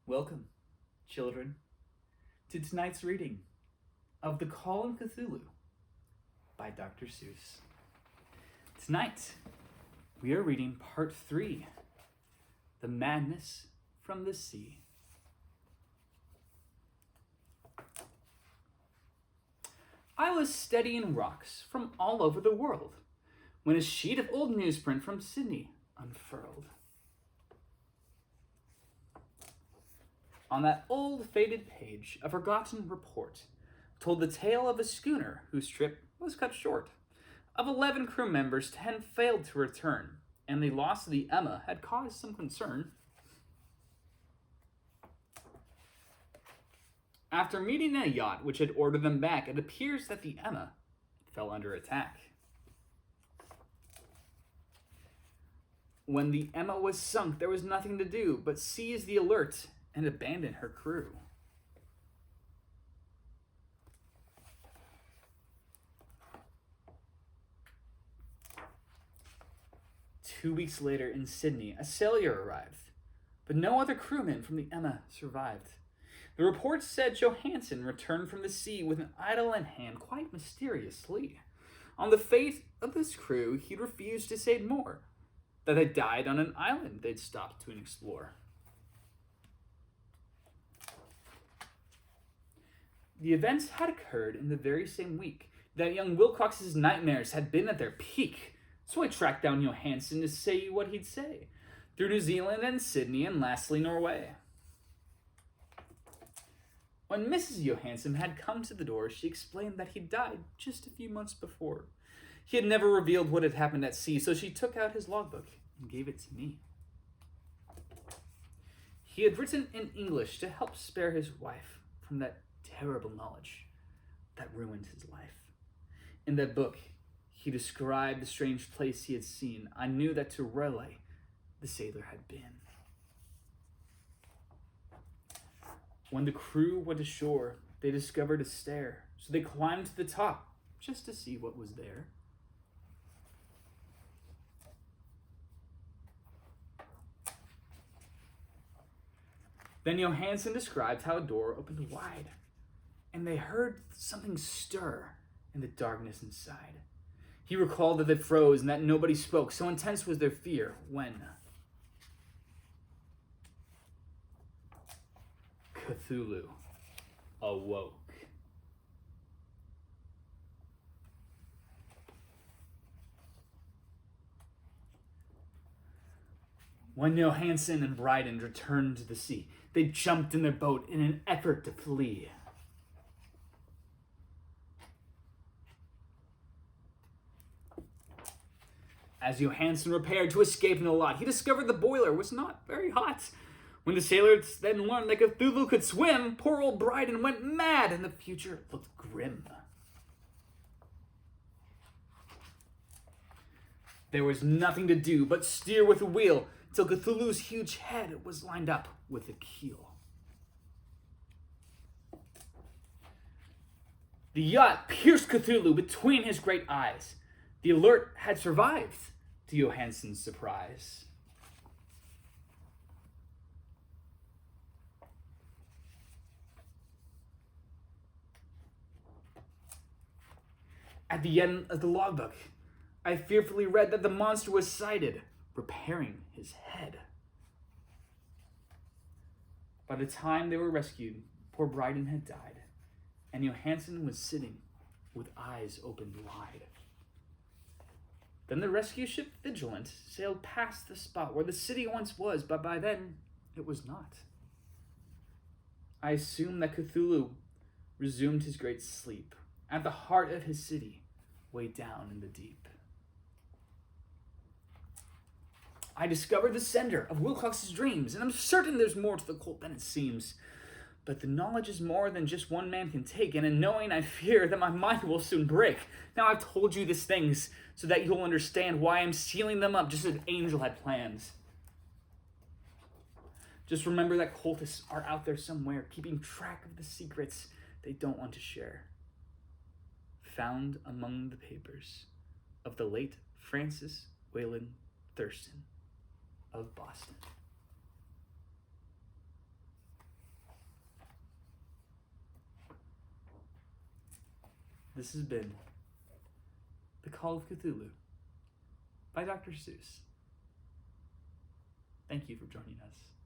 Welcome, children, to tonight's reading of The Call of Cthulhu by Dr. Seuss. Tonight, we are reading Part 3, The Madness from the Sea. I was studying rocks from all over the world when a sheet of old newsprint from Sydney unfurled. On that old faded page, a forgotten report told the tale of a schooner whose trip was cut short. Of 11 crew members, 10 failed to return, and the loss of the Emma had caused some concern. After meeting a yacht which had ordered them back, it appears that the Emma fell under attack. When the Emma was sunk, there was nothing to do but seize the Alert and abandon her crew. Two weeks later in Sydney, a sailor arrived, but no other crewmen from the Emma survived. The report said Johansen returned from the sea with an idol in hand quite mysteriously. On the fate of this crew, he refused to say more, that they died on an island they'd stopped to explore. The events had occurred in the very same week that young Wilcox's nightmares had been at their peak, so I tracked down Johansen to say what he'd say, through New Zealand and Sydney and lastly Norway. When Mrs. Johansen had come to the door, she explained that he'd died just a few months before. He had never revealed what had happened at sea, so she took out his logbook and gave it to me. He had written in English to help spare his wife from that terrible knowledge that ruined his life. In that book, he described the strange place he had seen. I knew that to Raleigh, the sailor had been. When the crew went ashore, they discovered a stair, so they climbed to the top just to see what was there. Then Johansen described how a door opened wide, and they heard something stir in the darkness inside. He recalled that they froze and that nobody spoke, so intense was their fear when Cthulhu awoke. When Johansen and Bryden returned to the sea, they jumped in their boat in an effort to flee. As Johansen prepared to escape in the lot, he discovered the boiler was not very hot. When the sailors then learned that Cthulhu could swim, poor old Bryden went mad and the future looked grim. There was nothing to do but steer with the wheel till Cthulhu's huge head was lined up with the keel. The yacht pierced Cthulhu between his great eyes. The Alert had survived, to Johansen's surprise. At the end of the logbook, I fearfully read that the monster was sighted, repairing his head. By the time they were rescued, poor Bryden had died, and Johansen was sitting with eyes opened wide. Then the rescue ship Vigilant sailed past the spot where the city once was, but by then it was not. I assume that Cthulhu resumed his great sleep at the heart of his city, way down in the deep. I discovered the sender of Wilcox's dreams, and I'm certain there's more to the cult than it seems. But the knowledge is more than just one man can take, and in knowing I fear that my mind will soon break. Now I've told you these things so that you'll understand why I'm sealing them up just as Angel had planned. Just remember that cultists are out there somewhere, keeping track of the secrets they don't want to share. Found among the papers of the late Francis Wayland Thurston of Boston. this has been The Call of Cthulhu by Dr. Seuss. Thank you for joining us.